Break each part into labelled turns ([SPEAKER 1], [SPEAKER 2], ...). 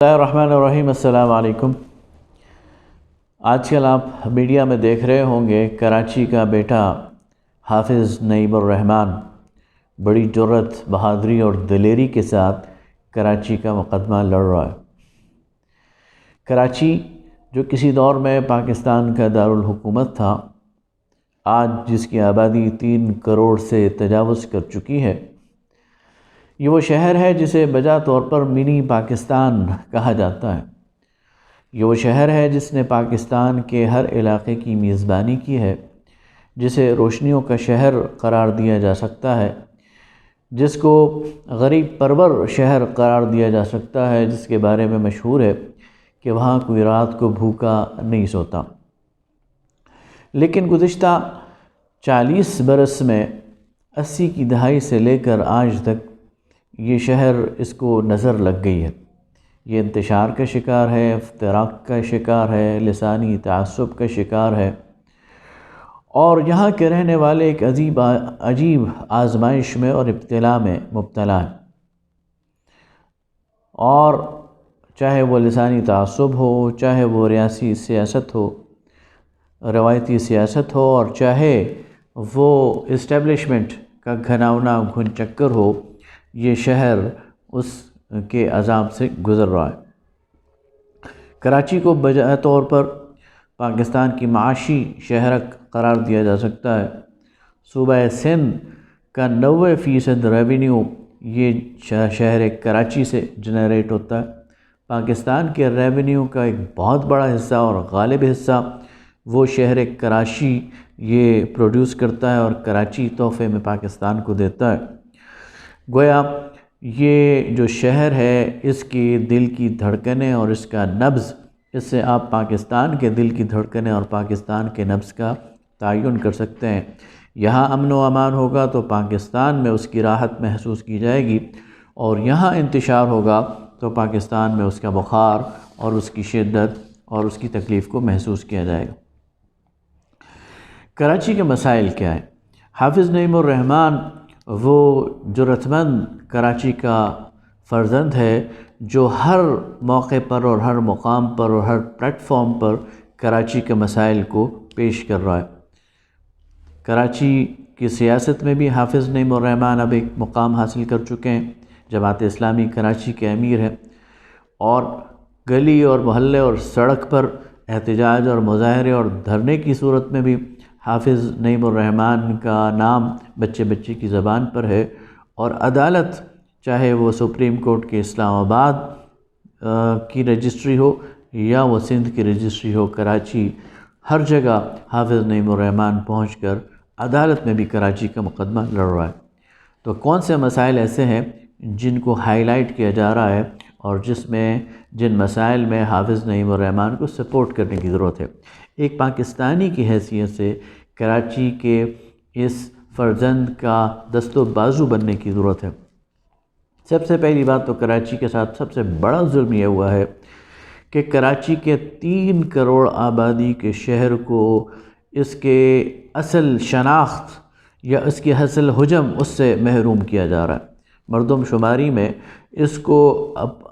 [SPEAKER 1] بسم اللہ الرحمن الرحیم۔ السلام علیکم۔ آج کل آپ میڈیا میں دیکھ رہے ہوں گے کراچی کا بیٹا حافظ نعیم الرحمن بڑی جرأت، بہادری اور دلیری کے ساتھ کراچی کا مقدمہ لڑ رہا ہے۔ کراچی جو کسی دور میں پاکستان کا دارالحکومت تھا، آج جس کی آبادی 3 کروڑ سے تجاوز کر چکی ہے، یہ وہ شہر ہے جسے بجا طور پر منی پاکستان کہا جاتا ہے۔ یہ وہ شہر ہے جس نے پاکستان کے ہر علاقے کی میزبانی کی ہے، جسے روشنیوں کا شہر قرار دیا جا سکتا ہے، جس کو غریب پرور شہر قرار دیا جا سکتا ہے، جس کے بارے میں مشہور ہے کہ وہاں کوئی رات کو بھوکا نہیں سوتا۔ لیکن گزشتہ 40 برس میں 80 کی دہائی سے لے کر آج تک یہ شہر اس کو نظر لگ گئی ہے۔ یہ انتشار کا شکار ہے، افتراق کا شکار ہے، لسانی تعصب کا شکار ہے، اور یہاں کے رہنے والے ایک عجیب آزمائش میں اور ابتلا میں مبتلا ہیں۔ اور چاہے وہ لسانی تعصب ہو، چاہے وہ ریاسی سیاست ہو، روایتی سیاست ہو، اور چاہے وہ اسٹیبلشمنٹ کا گھناؤنا گھن چکر ہو، یہ شہر اس کے عذاب سے گزر رہا ہے۔ کراچی کو بجائے طور پر پاکستان کی معاشی شہرک قرار دیا جا سکتا ہے۔ صوبہ سندھ کا 90% ریونیو یہ شہر کراچی سے جنریٹ ہوتا ہے۔ پاکستان کے ریونیو کا ایک بہت بڑا حصہ اور غالب حصہ وہ شہر کراچی یہ پروڈیوس کرتا ہے، اور کراچی تحفے میں پاکستان کو دیتا ہے۔ گویا یہ جو شہر ہے، اس کی دل کی دھڑکنیں اور اس کا نبض، اس سے آپ پاکستان کے دل کی دھڑکنیں اور پاکستان کے نبض کا تعین کر سکتے ہیں۔ یہاں امن و امان ہوگا تو پاکستان میں اس کی راحت محسوس کی جائے گی، اور یہاں انتشار ہوگا تو پاکستان میں اس کا بخار اور اس کی شدت اور اس کی تکلیف کو محسوس کیا جائے گا۔ کراچی کے مسائل کیا ہیں؟ حافظ نعیم الرحمن وہ جرأت مند کراچی کا فرزند ہے جو ہر موقع پر اور ہر مقام پر اور ہر پلیٹ فارم پر کراچی کے مسائل کو پیش کر رہا ہے۔ کراچی کی سیاست میں بھی حافظ نعیم الرحمن اب ایک مقام حاصل کر چکے ہیں۔ جماعت اسلامی کراچی کے امیر ہیں، اور گلی اور محلے اور سڑک پر احتجاج اور مظاہرے اور دھرنے کی صورت میں بھی حافظ نعیم الرحمن کا نام بچے بچے کی زبان پر ہے، اور عدالت چاہے وہ سپریم کورٹ کے اسلام آباد کی رجسٹری ہو یا وہ سندھ کی رجسٹری ہو، کراچی ہر جگہ حافظ نعیم الرحمن پہنچ کر عدالت میں بھی کراچی کا مقدمہ لڑ رہا ہے۔ تو کون سے مسائل ایسے ہیں جن کو ہائی لائٹ کیا جا رہا ہے، اور جن مسائل میں حافظ نعیم الرحمن کو سپورٹ کرنے کی ضرورت ہے؟ ایک پاکستانی کی حیثیت سے کراچی کے اس فرزند کا دست و بازو بننے کی ضرورت ہے۔ سب سے پہلی بات تو کراچی کے ساتھ سب سے بڑا ظلم یہ ہوا ہے کہ کراچی کے 3 کروڑ آبادی کے شہر کو اس کے اصل شناخت یا اس کی اصل حجم اس سے محروم کیا جا رہا ہے۔ مردم شماری میں اس کو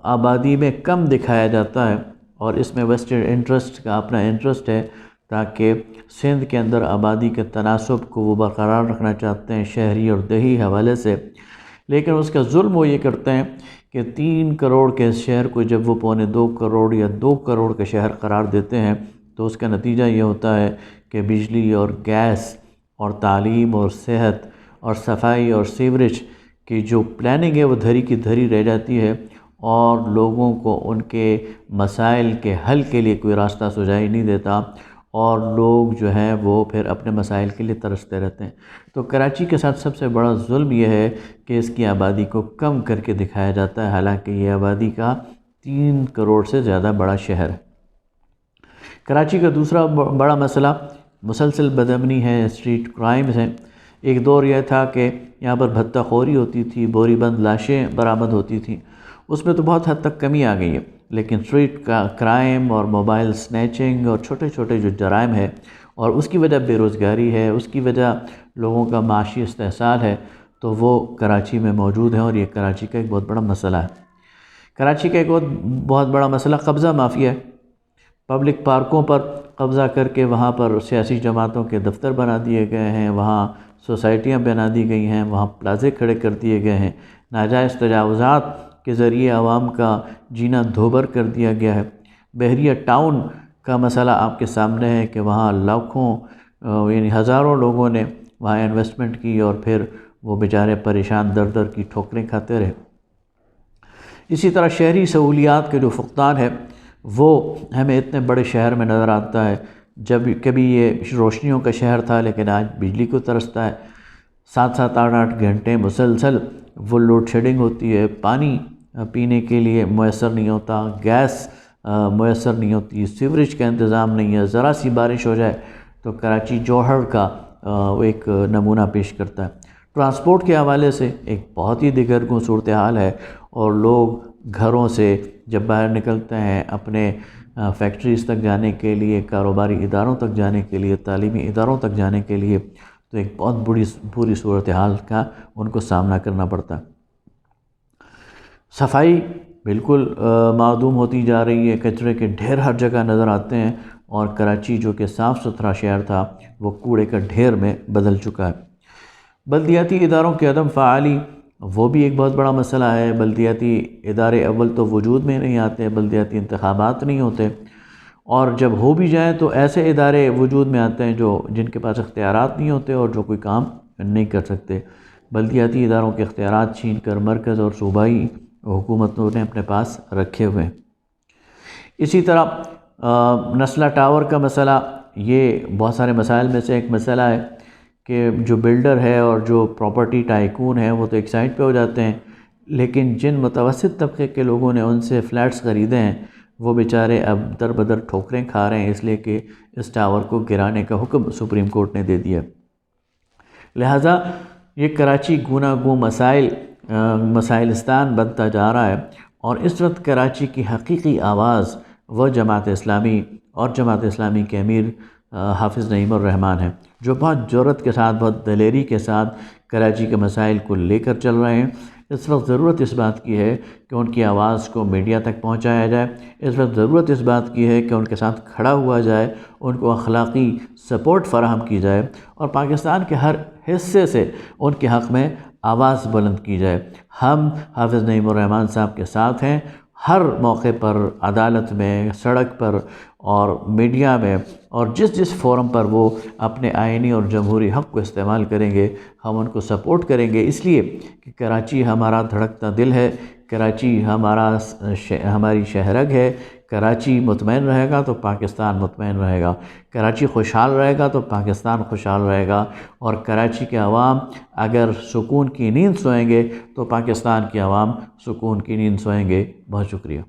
[SPEAKER 1] آبادی میں کم دکھایا جاتا ہے، اور اس میں ویسٹڈ انٹرسٹ کا اپنا انٹرسٹ ہے، تاکہ سندھ کے اندر آبادی کے تناسب کو وہ برقرار رکھنا چاہتے ہیں شہری اور دیہی حوالے سے۔ لیکن اس کا ظلم وہ یہ کرتے ہیں کہ 3 کروڑ کے شہر کو جب وہ 1.25 کروڑ یا 2 کروڑ کا شہر قرار دیتے ہیں، تو اس کا نتیجہ یہ ہوتا ہے کہ بجلی اور گیس اور تعلیم اور صحت اور صفائی اور سیوریج کی جو پلاننگ ہے وہ دھری کی دھری رہ جاتی ہے، اور لوگوں کو ان کے مسائل کے حل کے لیے کوئی راستہ سجائی نہیں دیتا، اور لوگ جو ہیں وہ پھر اپنے مسائل کے لیے ترستے رہتے ہیں۔ تو کراچی کے ساتھ سب سے بڑا ظلم یہ ہے کہ اس کی آبادی کو کم کر کے دکھایا جاتا ہے، حالانکہ یہ آبادی کا 3 کروڑ سے زیادہ بڑا شہر ہے۔ کراچی کا دوسرا بڑا مسئلہ مسلسل بد امنی ہے، اسٹریٹ کرائمز ہیں۔ ایک دور یہ تھا کہ یہاں پر بھتہ خوری ہوتی تھی، بوری بند لاشیں برآمد ہوتی تھیں، اس میں تو بہت حد تک کمی آ گئی ہے، لیکن اسٹریٹ کرائم اور موبائل سنیچنگ اور چھوٹے چھوٹے جو جرائم ہے، اور اس کی وجہ بے روزگاری ہے، اس کی وجہ لوگوں کا معاشی استحصال ہے، تو وہ کراچی میں موجود ہیں، اور یہ کراچی کا ایک بہت بڑا مسئلہ ہے۔ کراچی کا ایک بہت بڑا مسئلہ قبضہ مافیا ہے۔ پبلک پارکوں پر قبضہ کر کے وہاں پر سیاسی جماعتوں کے دفتر بنا دیے گئے ہیں، وہاں سوسائٹیاں بنا دی گئی ہیں، وہاں پلازے کھڑے کر دیے گئے ہیں، ناجائز تجاوزات کے ذریعے عوام کا جینا دھوبر کر دیا گیا ہے۔ بحریہ ٹاؤن کا مسئلہ آپ کے سامنے ہے کہ وہاں لاکھوں یعنی ہزاروں لوگوں نے وہاں انویسٹمنٹ کی اور پھر وہ بیچارے پریشان در در کی ٹھوکریں کھاتے رہے۔ اسی طرح شہری سہولیات کے جو فقدان ہے وہ ہمیں اتنے بڑے شہر میں نظر آتا ہے۔ جب کبھی یہ روشنیوں کا شہر تھا لیکن آج بجلی کو ترستا ہے، 7-7 8-8 گھنٹے مسلسل وہ لوڈ شیڈنگ ہوتی ہے، پانی پینے کے لیے میسر نہیں ہوتا، گیس میسر نہیں ہوتی، سیوریج کا انتظام نہیں ہے، ذرا سی بارش ہو جائے تو کراچی جوہر کا ایک نمونہ پیش کرتا ہے۔ ٹرانسپورٹ کے حوالے سے ایک بہت ہی دگرگوں صورتحال ہے، اور لوگ گھروں سے جب باہر نکلتے ہیں اپنے فیکٹریز تک جانے کے لیے، کاروباری اداروں تک جانے کے لیے، تعلیمی اداروں تک جانے کے لیے، تو ایک بہت بری صورتحال کا ان کو سامنا کرنا پڑتا ہے۔ صفائی بالکل معدوم ہوتی جا رہی ہے، کچرے کے ڈھیر ہر جگہ نظر آتے ہیں، اور کراچی جو کہ صاف ستھرا شہر تھا وہ کوڑے کا ڈھیر میں بدل چکا ہے۔ بلدیاتی اداروں کی عدم فعالی وہ بھی ایک بہت بڑا مسئلہ ہے۔ بلدیاتی ادارے اول تو وجود میں نہیں آتے، بلدیاتی انتخابات نہیں ہوتے، اور جب ہو بھی جائیں تو ایسے ادارے وجود میں آتے ہیں جن کے پاس اختیارات نہیں ہوتے اور جو کوئی کام نہیں کر سکتے۔ بلدیاتی اداروں کے اختیارات چھین کر مرکز اور صوبائی حکومتوں نے اپنے پاس رکھے ہوئے ہیں۔ اسی طرح نسلہ ٹاور کا مسئلہ یہ بہت سارے مسائل میں سے ایک مسئلہ ہے کہ جو بلڈر ہے اور جو پراپرٹی ٹائکون ہے وہ تو ایک سائٹ پہ ہو جاتے ہیں، لیکن جن متوسط طبقے کے لوگوں نے ان سے فلیٹس خریدے ہیں وہ بیچارے اب در بدر ٹھوکریں کھا رہے ہیں، اس لیے کہ اس ٹاور کو گرانے کا حکم سپریم کورٹ نے دے دیا۔ لہٰذا یہ کراچی گوناگوں مسائلستان بنتا جا رہا ہے، اور اس وقت کراچی کی حقیقی آواز وہ جماعت اسلامی اور جماعت اسلامی کے امیر حافظ نعیم الرحمن ہیں، جو بہت جرأت کے ساتھ، بہت دلیری کے ساتھ کراچی کے مسائل کو لے کر چل رہے ہیں۔ اس وقت ضرورت اس بات کی ہے کہ ان کی آواز کو میڈیا تک پہنچایا جائے، اس وقت ضرورت اس بات کی ہے کہ ان کے ساتھ کھڑا ہوا جائے، ان کو اخلاقی سپورٹ فراہم کی جائے، اور پاکستان کے ہر حصے سے ان کے حق میں آواز بلند کی جائے۔ ہم حافظ نعیم الرحمن صاحب کے ساتھ ہیں، ہر موقع پر، عدالت میں، سڑک پر اور میڈیا میں، اور جس فورم پر وہ اپنے آئینی اور جمہوری حق کو استعمال کریں گے ہم ان کو سپورٹ کریں گے، اس لیے کہ کراچی ہمارا دھڑکتا دل ہے، کراچی ہماری شہرگ ہے۔ کراچی مطمئن رہے گا تو پاکستان مطمئن رہے گا، کراچی خوشحال رہے گا تو پاکستان خوشحال رہے گا، اور کراچی کے عوام اگر سکون کی نیند سوئیں گے تو پاکستان کے عوام سکون کی نیند سوئیں گے۔ بہت شکریہ۔